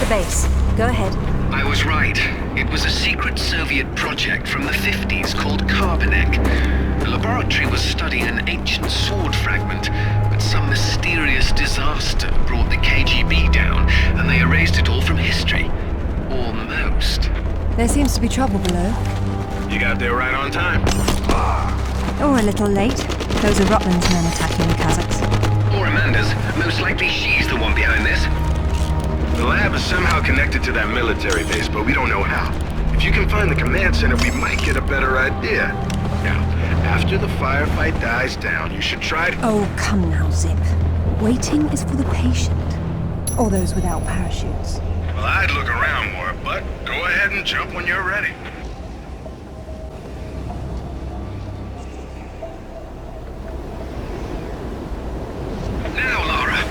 the base. Go ahead. I was right. It was a secret Soviet project from the 50s called Carbonek. The laboratory was studying an ancient sword fragment, but some mysterious disaster brought the KGB down, and they erased it all from history. Almost. There seems to be trouble below. You got there right on time. Or a little late. Those are Rutland's men attacking the Kazakhs. Or Amanda's. Most likely she's the one behind this. The lab is somehow connected to that military base, but we don't know how. If you can find the command center, we might get a better idea. Now, after the firefight dies down, you should try to... Oh, come now, Zip. Waiting is for the patient. Or those without parachutes. Well, I'd look around more, but go ahead and jump when you're ready. Now, Lara!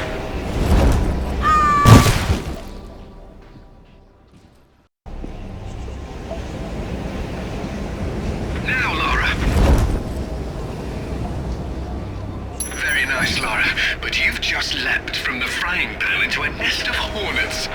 Now, Lara! Very nice, Lara, but you've just leapt from the frying pan into a nest of hornets.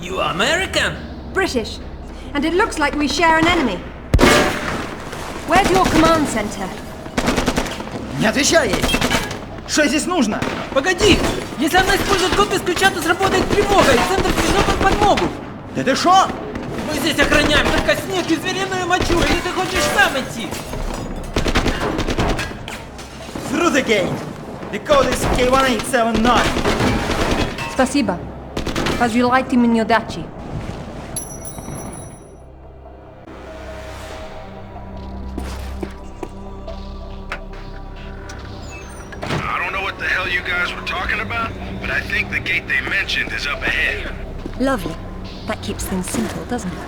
You are American? British. And it looks like we share an enemy. Where's your command center? Не отвечай ей! Что здесь нужно? Погоди! Если она использует код без ключа, то сработает тревога, и центр пришлет нам подмогу! Да ты шо? Мы здесь охраняем только снег и звериную мочу, или ты хочешь сам идти? Through the gate. The code is K1879. Спасибо. Разжилайте мне дачи. I don't know what the hell you guys were talking about, but I think the gate they mentioned is up ahead. Lovely. That keeps things simple, doesn't it?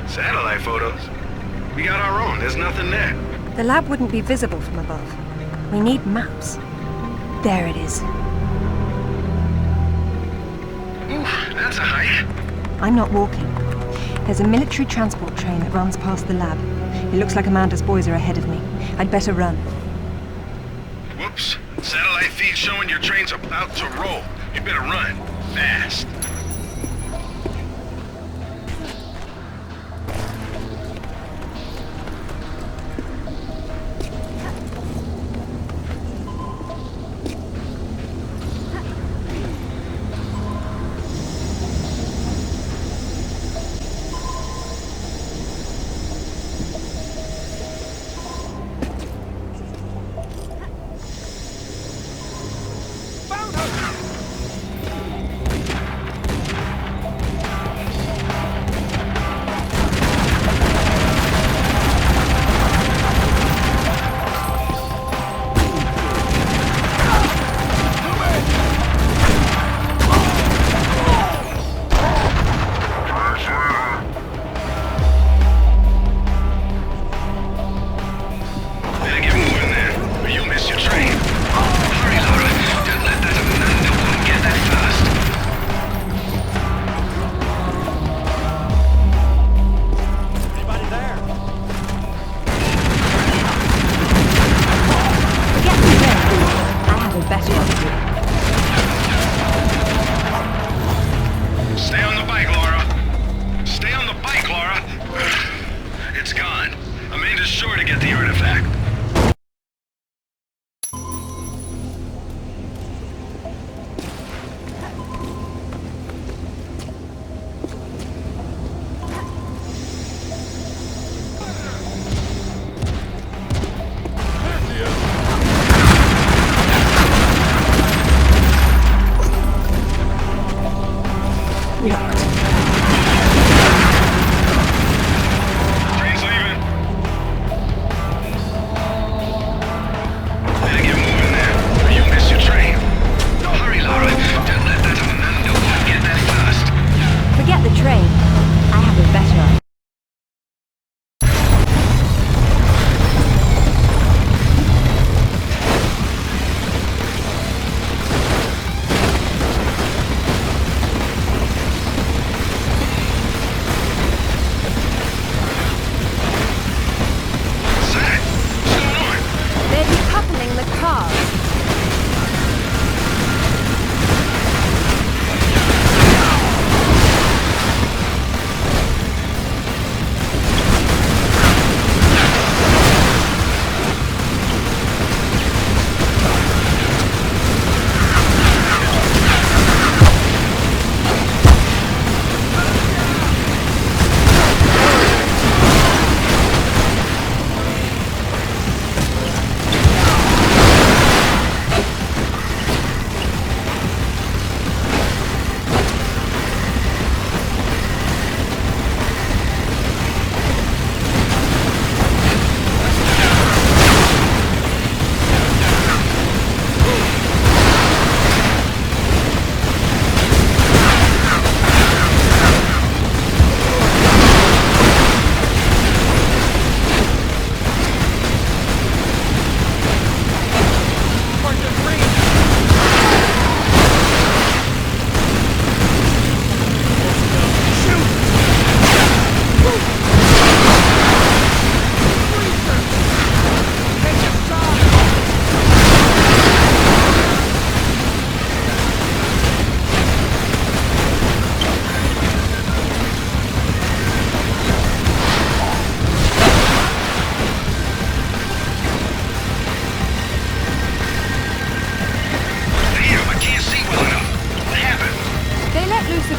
Satellite photos? We got our own, there's nothing there. The lab wouldn't be visible from above. We need maps. There it is. Oof, that's a hike. I'm not walking. There's a military transport train that runs past the lab. It looks like Amanda's boys are ahead of me. I'd better run. Whoops. Satellite feed showing your train's about to roll. You better run. Fast.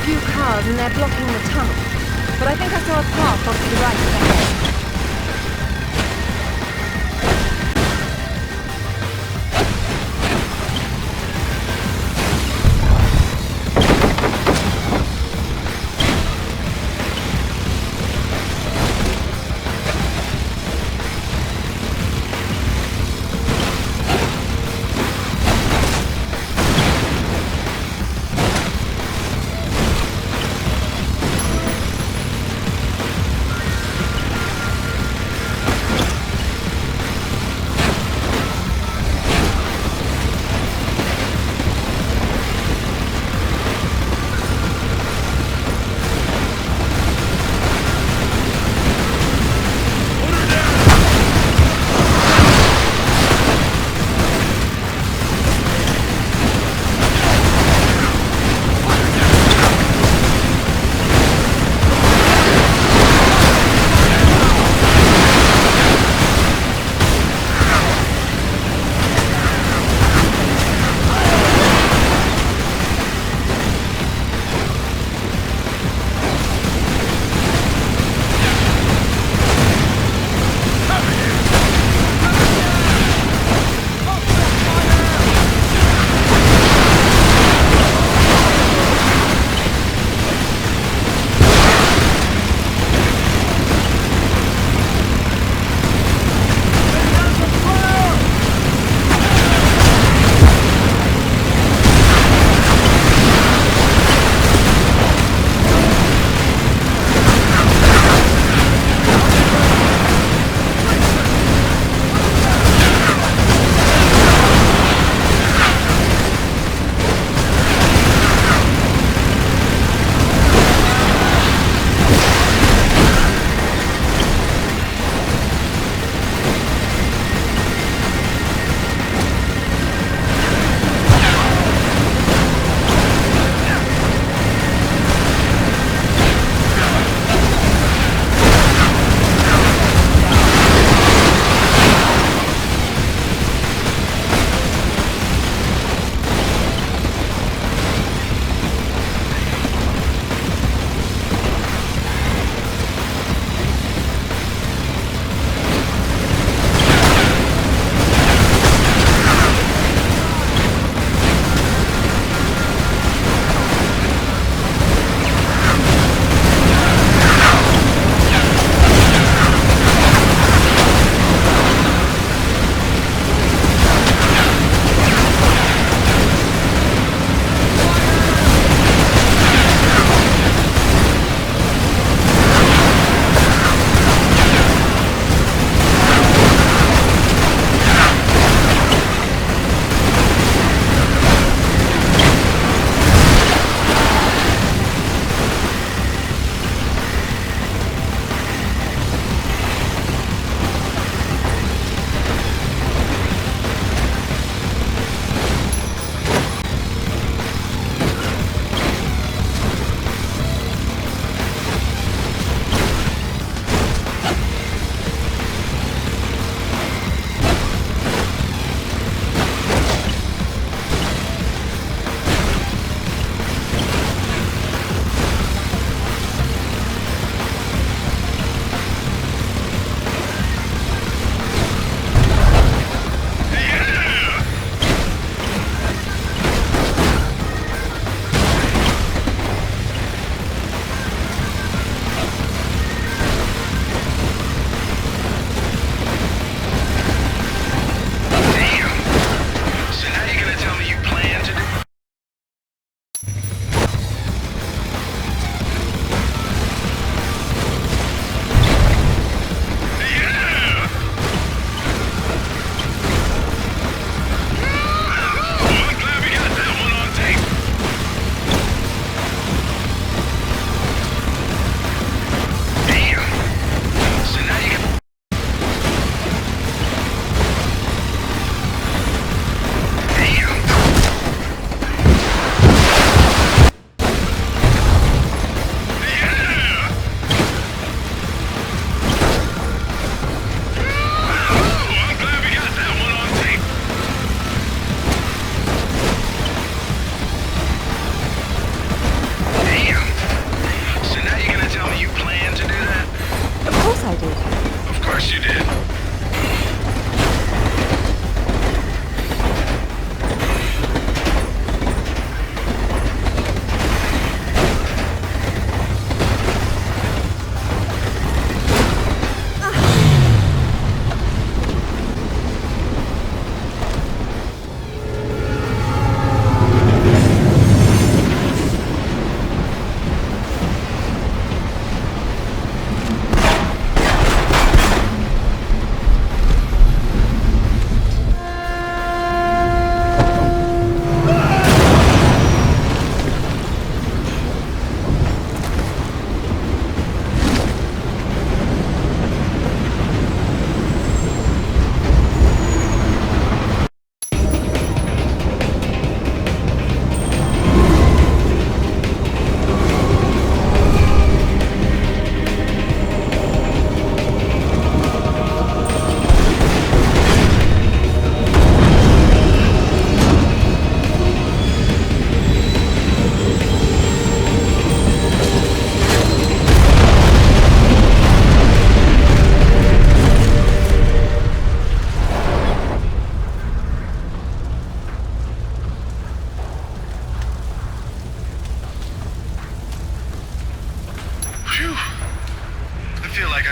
few cars and they're blocking the tunnel. But I think I saw a path off to the right ahead.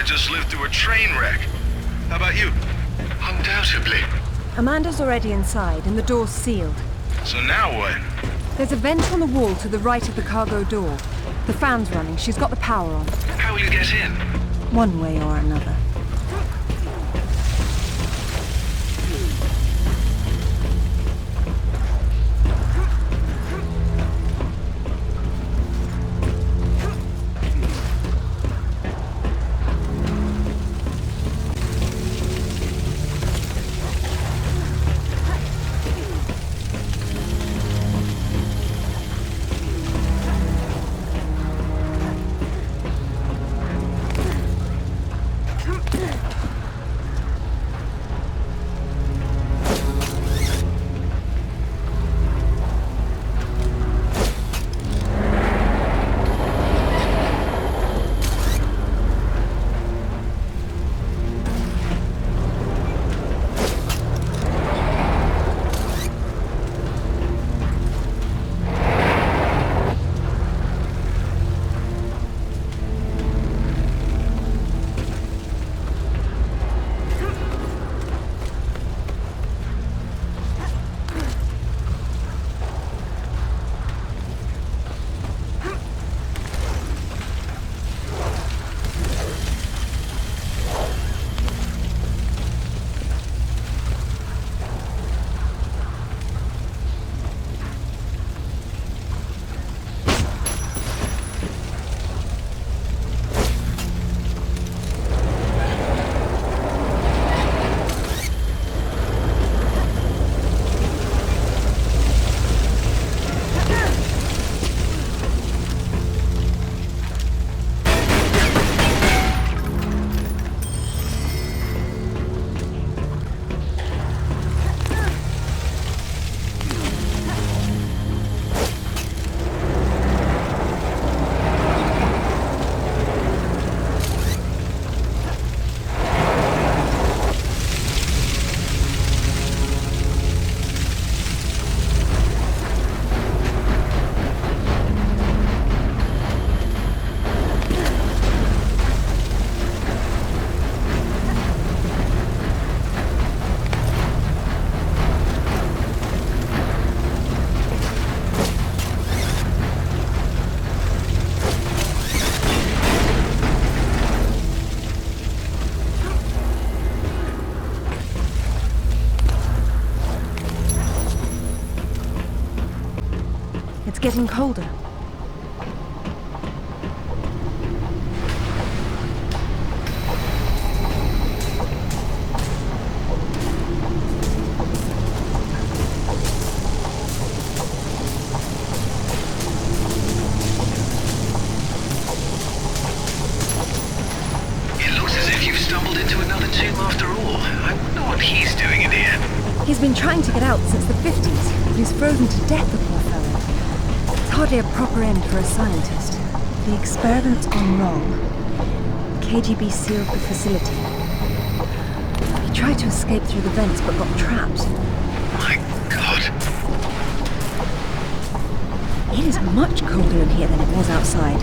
just lived through a train wreck. How about you? Undoubtedly. Amanda's already inside, and the door's sealed. So now what? There's a vent on the wall to the right of the cargo door. The fan's running. She's got the power on. How will you get in? One way or another. It's getting colder. It looks as if you've stumbled into another tomb after all. I wonder what he's doing in here. He's been trying to get out since the 50s, but he's frozen to death, the poor fellow. It's hardly a proper end for a scientist. The experiment's gone wrong. KGB sealed the facility. He tried to escape through the vents, but got trapped. My God. It is much colder in here than it was outside.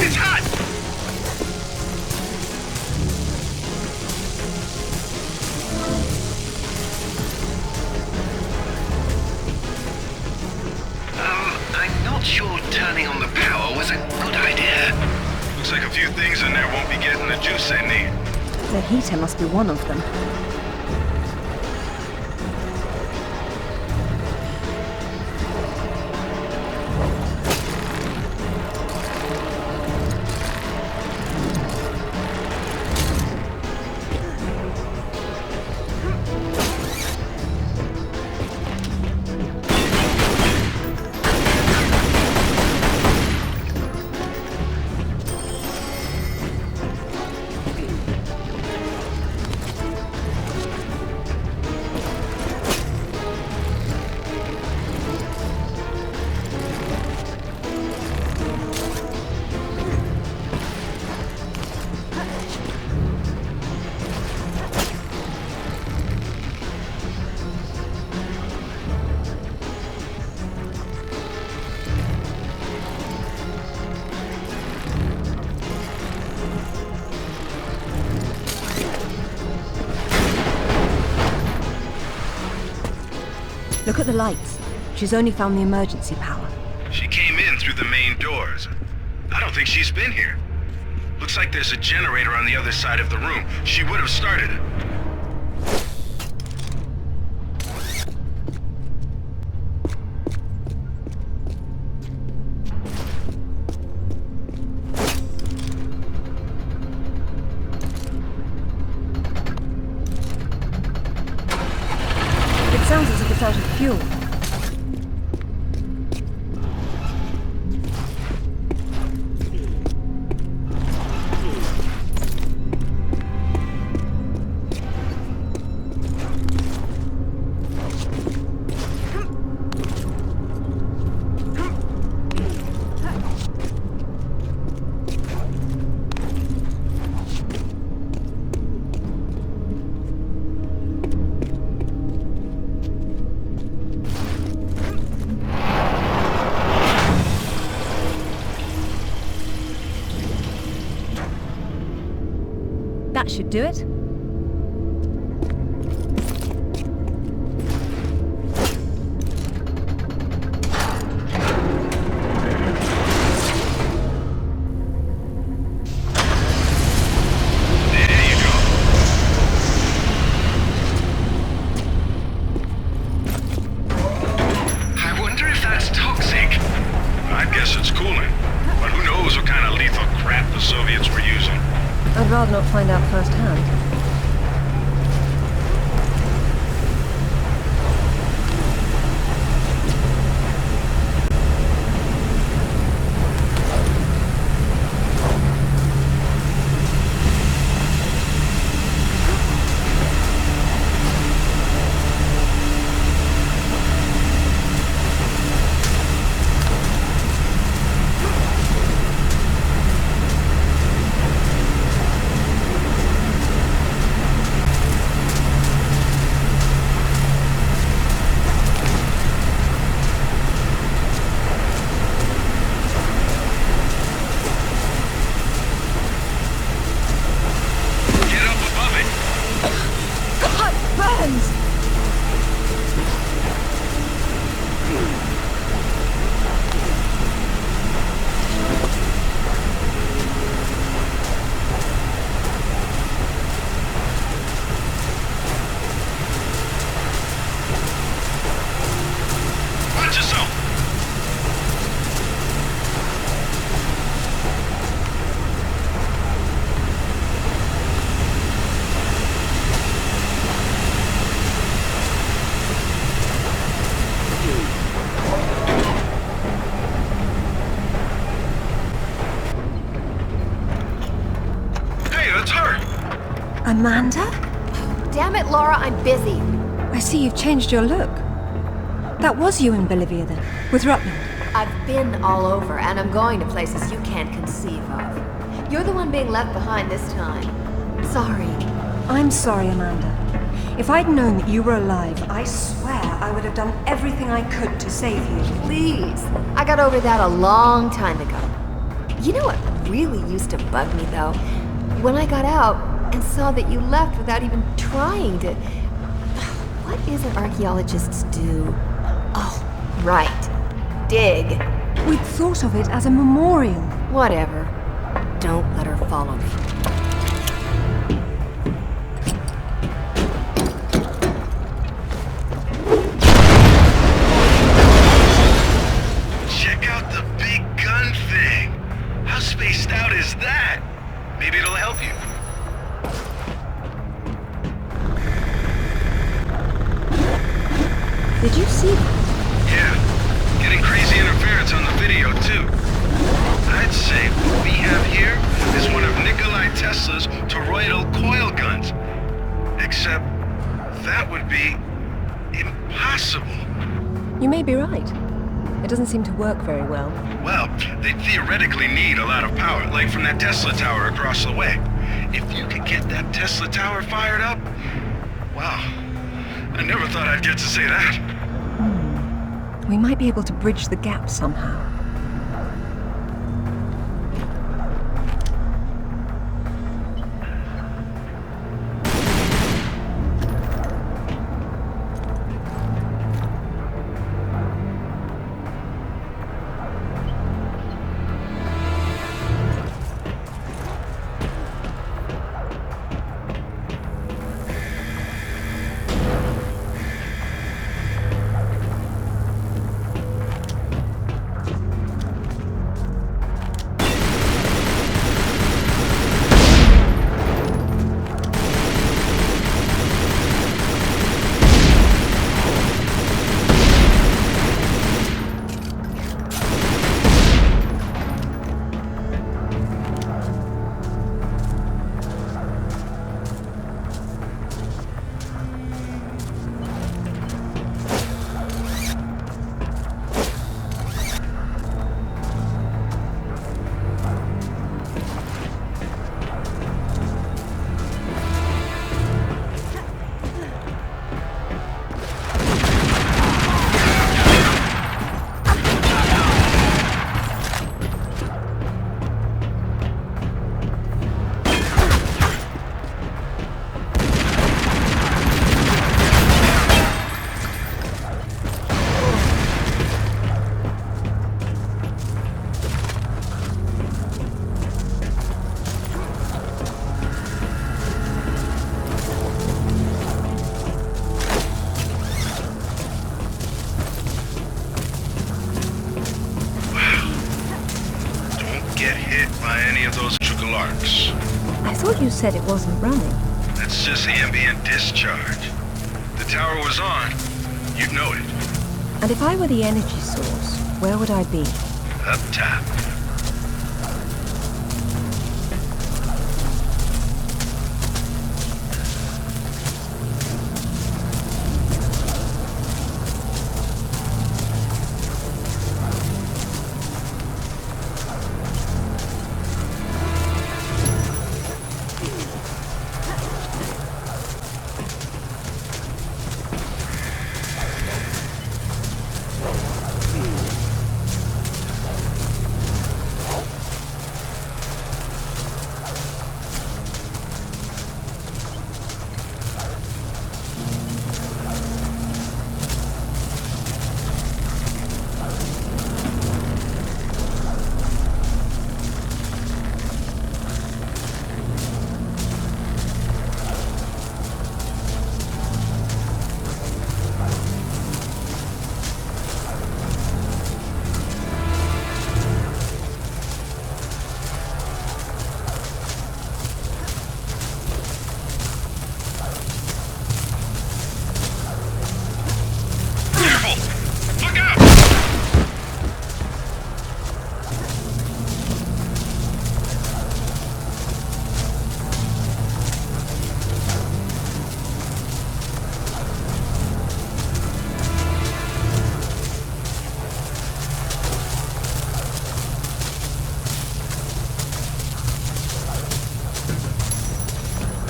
It's hot! I'm not sure turning on the power was a good idea. Looks like a few things in there won't be getting the juice they need. The heater must be one of them. Look at the lights. She's only found the emergency power. She came in through the main doors. I don't think she's been here. Looks like there's a generator on the other side of the room. She would have started it. It sounds as if it's out of fuel. That should do it. I'd rather not find out firsthand. Amanda? Damn it, Laura, I'm busy. I see you've changed your look. That was you in Bolivia then, with Rutland. I've been all over, and I'm going to places you can't conceive of. You're the one being left behind this time. Sorry. I'm sorry, Amanda. If I'd known that you were alive, I swear I would have done everything I could to save you. Please. I got over that a long time ago. You know what really used to bug me, though? When I got out and saw that you left without even trying to... What is it archaeologists do? Oh, right. Dig. We'd thought of it as a memorial. Whatever. Don't let her follow me. Check out the big gun thing. How spaced out is that? Maybe it'll help you. Did you see that? Yeah. Getting crazy interference on the video, too. I'd say what we have here is one of Nikolai Tesla's toroidal coil guns. Except that would be impossible. You may be right. It doesn't seem to work very well. Well, they theoretically need a lot of power, like from that Tesla tower across the way. If you could get that Tesla tower fired up, wow. I never thought I'd get to say that. We might be able to bridge the gap somehow. by any of those electrical arcs. I thought you said it wasn't running. That's just ambient discharge. The tower was on. You'd know it. And if I were the energy source, where would I be? Up top.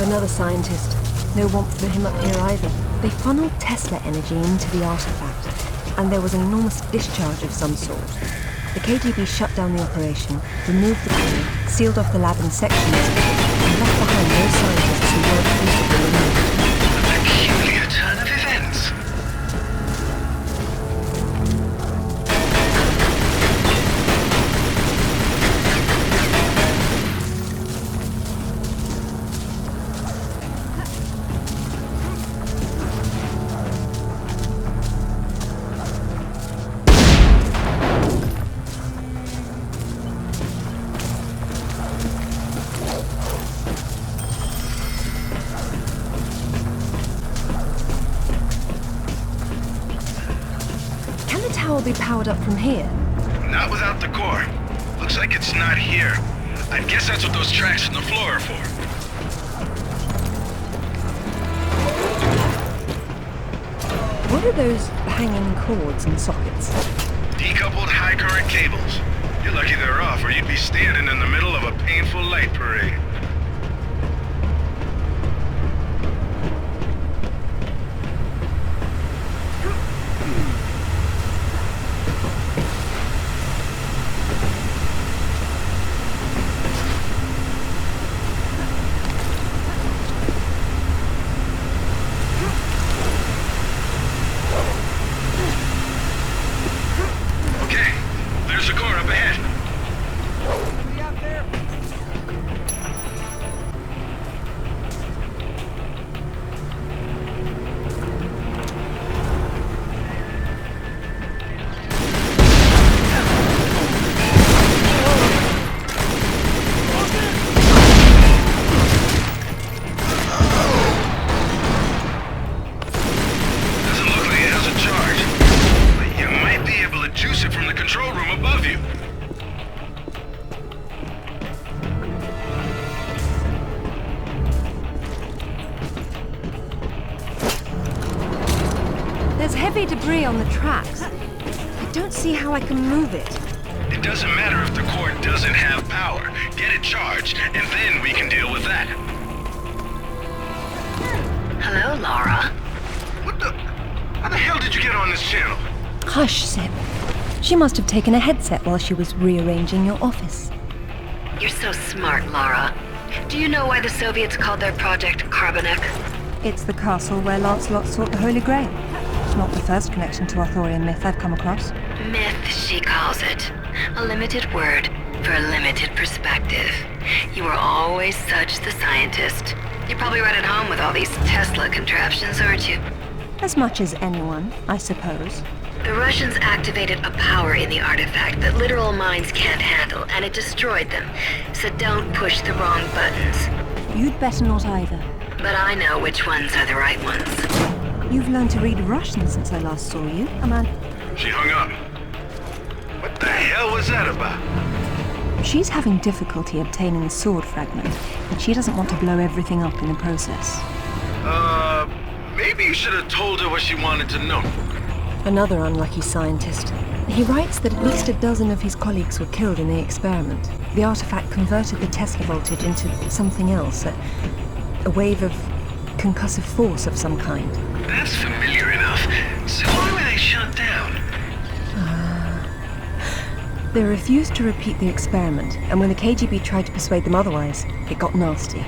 Another scientist. No warmth for him up here either. They funneled Tesla energy into the artifact, and there was an enormous discharge of some sort. The KGB shut down the operation, removed the core, sealed off the lab in sections, and left behind those scientists who weren't crucible removed. A peculiar turn of events. Will be powered up from here. Not without the core. Looks like it's not here. I guess that's what those tracks in the floor are for. What are those hanging cords and sockets? Decoupled high current cables. You're lucky they're off, or you'd be standing in the middle of a painful light parade. There's heavy debris on the tracks. I don't see how I can move it. It doesn't matter if the core doesn't have power. Get it charged, and then we can deal with that. Hello, Laura. What the... How the hell did you get on this channel? Hush, Sip. She must have taken a headset while she was rearranging your office. You're so smart, Laura. Do you know why the Soviets called their project Carbonek? It's the castle where Lancelot sought the Holy Grail. Not the first connection to Arthurian myth I've come across. Myth, she calls it. A limited word for a limited perspective. You were always such the scientist. You're probably right at home with all these Tesla contraptions, aren't you? As much as anyone, I suppose. The Russians activated a power in the artifact that literal minds can't handle, and it destroyed them. So don't push the wrong buttons. You'd better not either. But I know which ones are the right ones. You've learned to read Russian since I last saw you, Amanda. She hung up. What the hell was that about? She's having difficulty obtaining the sword fragment, and she doesn't want to blow everything up in the process. Maybe you should have told her what she wanted to know. Another unlucky scientist. He writes that at least a dozen of his colleagues were killed in the experiment. The artifact converted the Tesla voltage into something else, a wave of concussive force of some kind. That's familiar enough. So why were they shut down? They refused to repeat the experiment, and when the KGB tried to persuade them otherwise, it got nasty.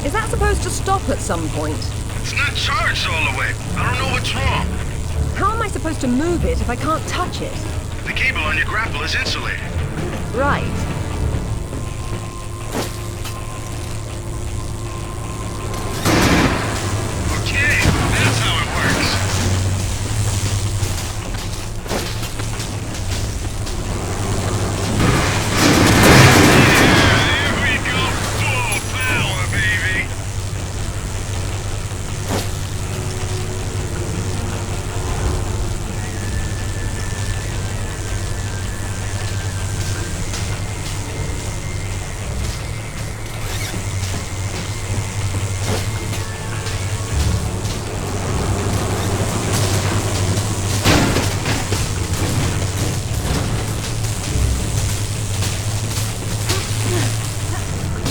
Is that supposed to stop at some point? It's not charged all the way. I don't know what's wrong. How am I supposed to move it if I can't touch it? The cable on your grapple is insulated. Right. Okay, that's how it works. Yeah, here we go. Full power, baby.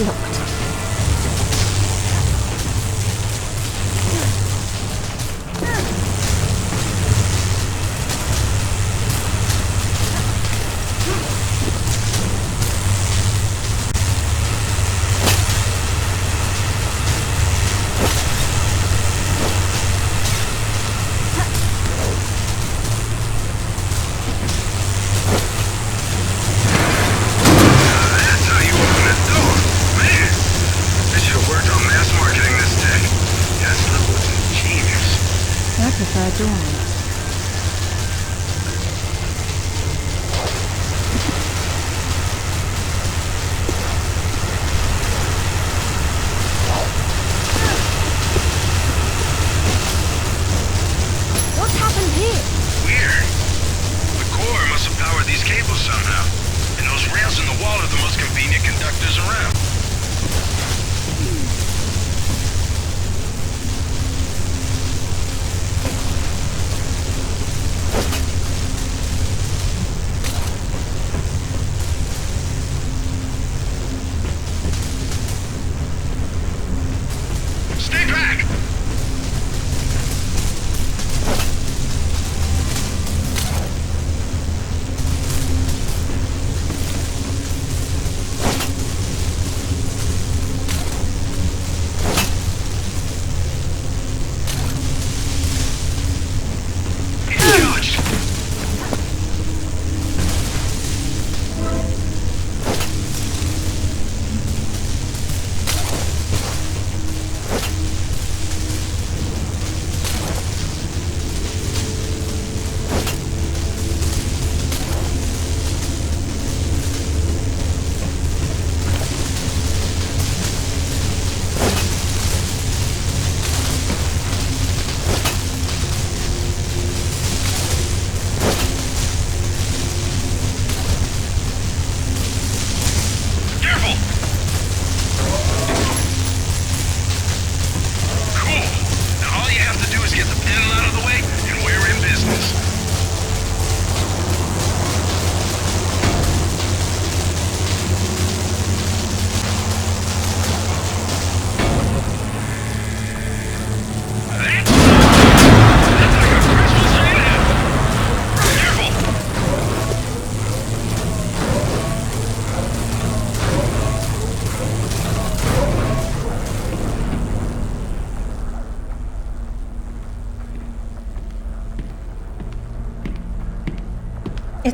Locked. That's how you open a door. Man, they should have worked on mass marketing this tech. Tesla was a genius. I prefer drawing. What's happened here? Weird. The core must have powered these cables somehow. And those rails in the wall are the most convenient conductors around. Stay back!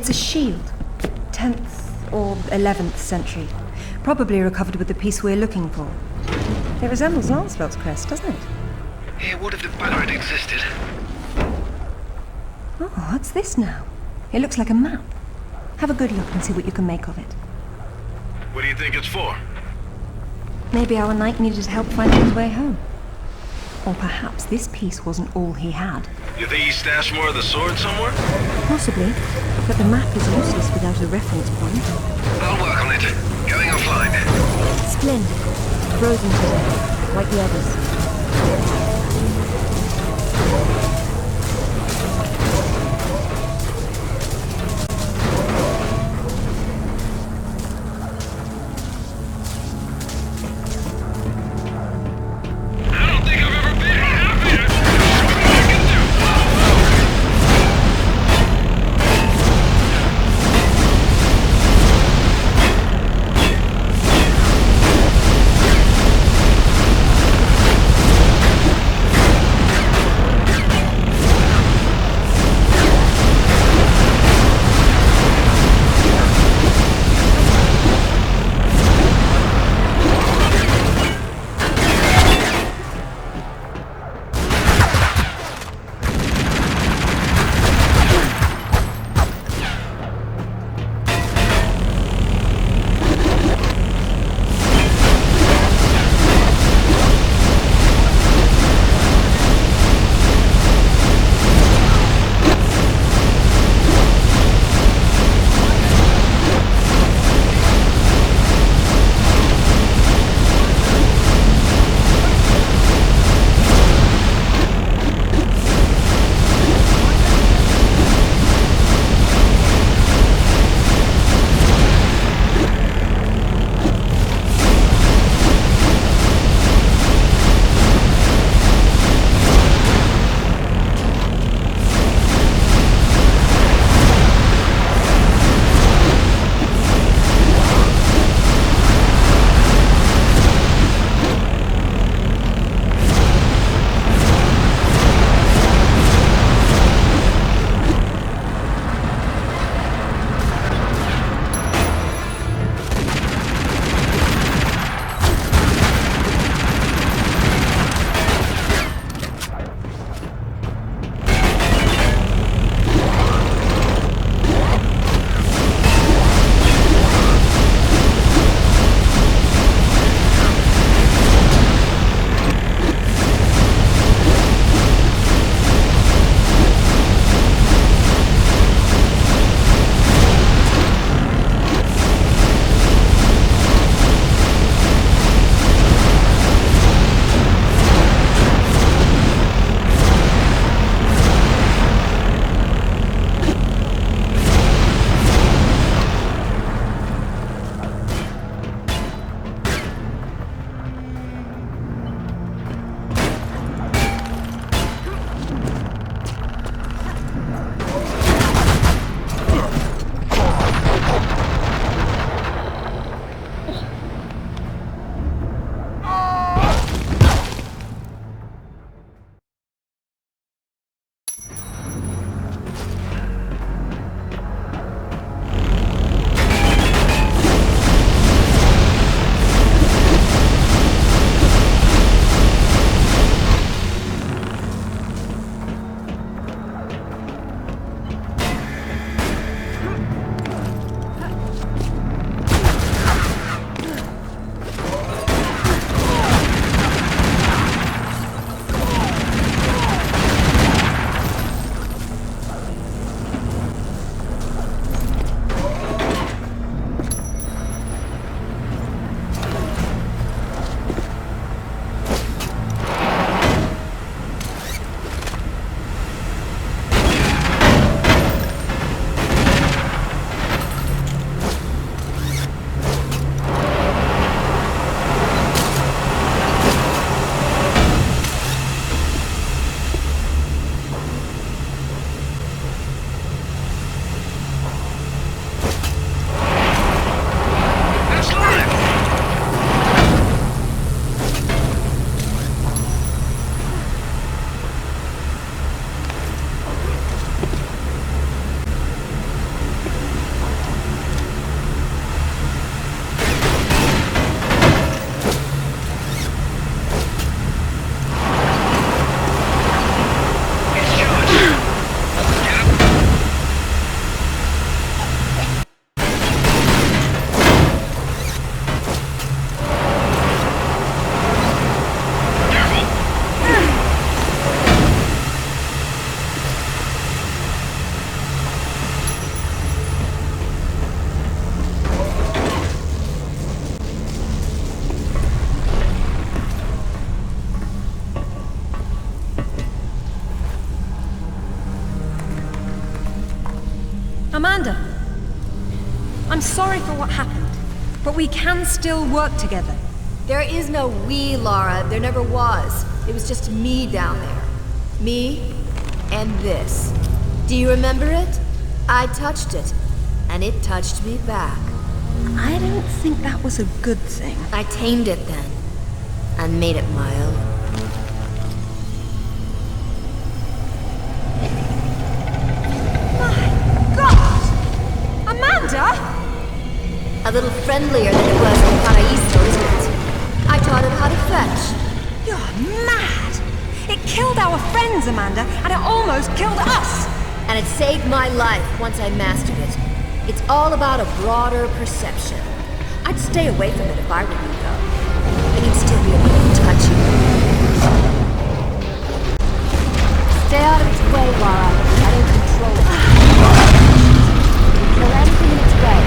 It's a shield. 10th or 11th century. Probably recovered with the piece we're looking for. It resembles Lancelot's crest, doesn't it? Here, what if the banner had existed? Oh, what's this now? It looks like a map. Have a good look and see what you can make of it. What do you think it's for? Maybe our knight needed help finding his way home. Or perhaps this piece wasn't all he had. You think he stashed more of the sword somewhere? Possibly, but the map is useless without a reference point. I'll work on it. Going offline. Splendid. Frozen today, like the others. I don't think I've ever been happier. I can do. I'm sorry for what happened, but we can still work together. There is no we, Lara. There never was. It was just me down there. Me and this. Do you remember it? I touched it, and it touched me back. I don't think that was a good thing. I tamed it then, and made it my own. My God! Amanda! A little friendlier than it was in Paraíso, isn't it? I taught it how to fetch. You're mad! It killed our friends, Amanda, and it almost killed us! And it saved my life once I mastered it. It's all about a broader perception. I'd stay away from it if I were you, though. I can still be a little touchy. Stay out of its way, Lara. I don't control it. Kill anything in its way.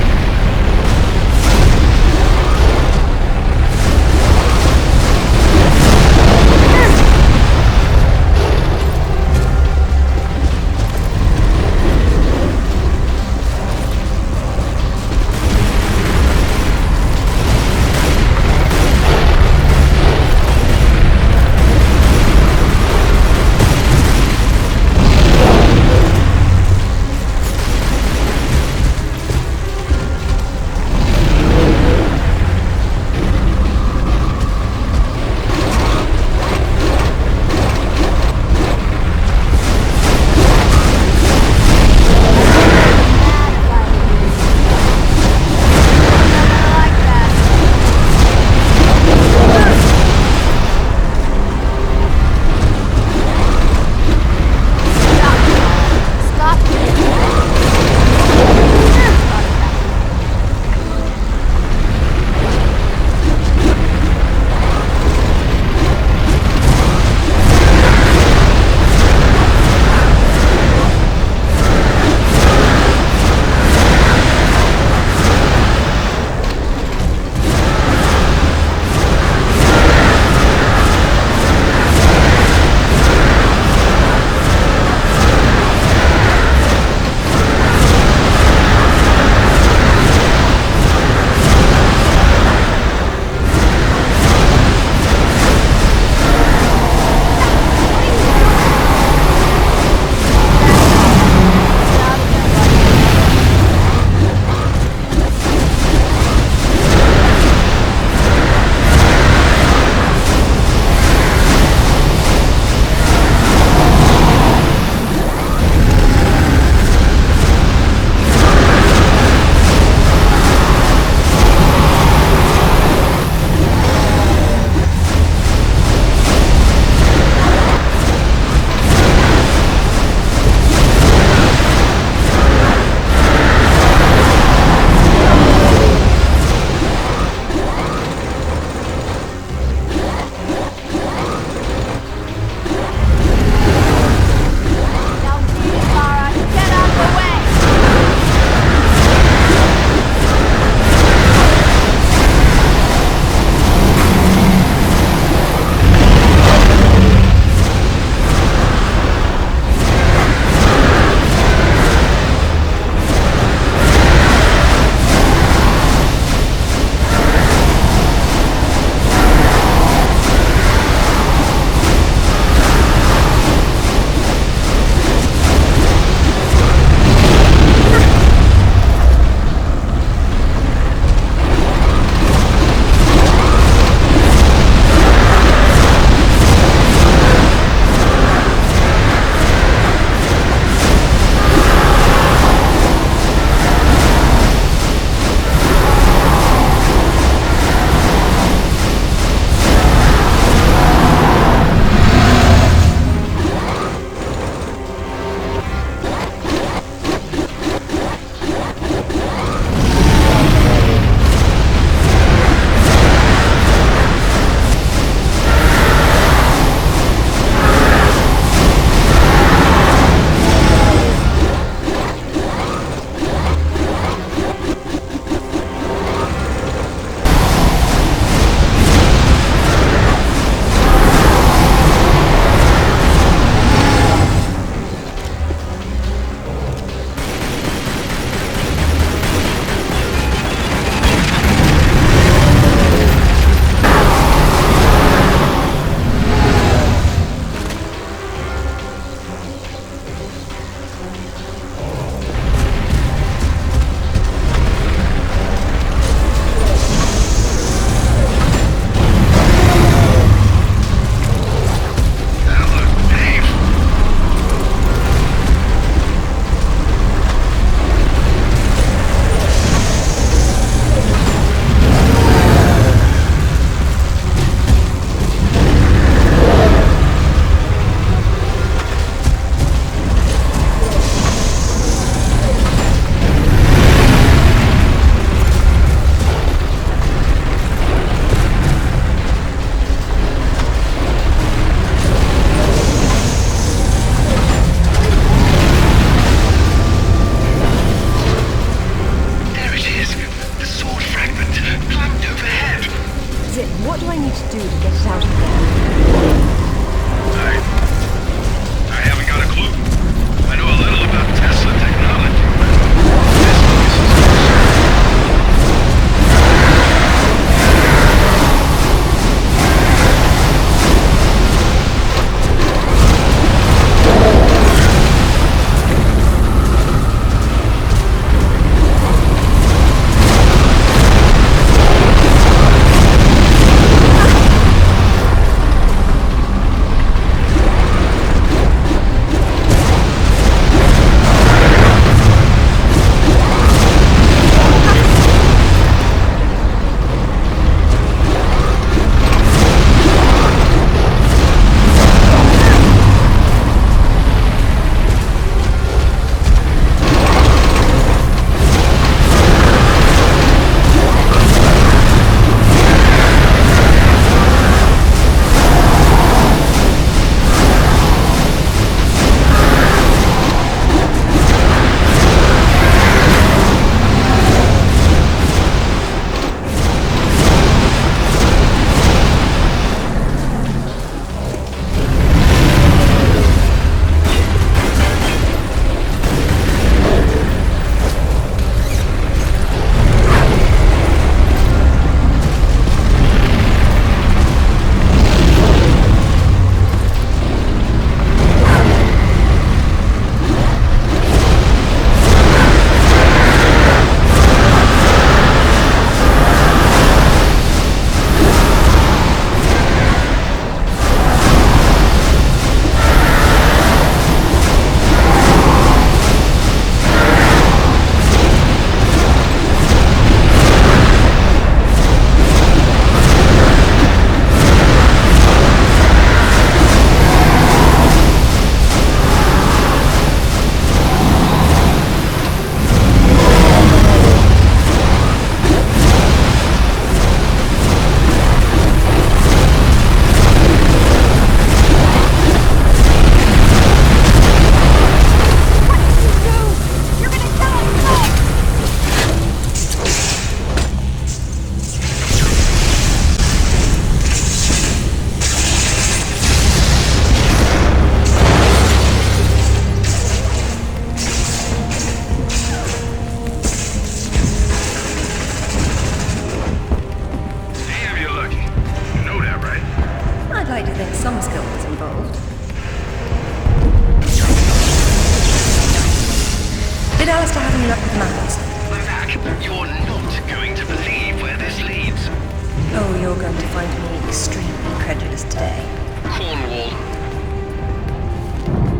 do to get it out of there? I haven't got a clue. I know a little about Tesla technology, but this place is Did Alistair have any luck with the mappers? Mac, you're not going to believe where this leads. Oh, you're going to find me extremely credulous today. Cornwall.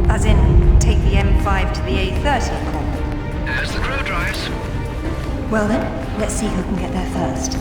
As in, take the M5 to the A30 in Cornwall. As the crow drives. Well then, let's see who can get there first.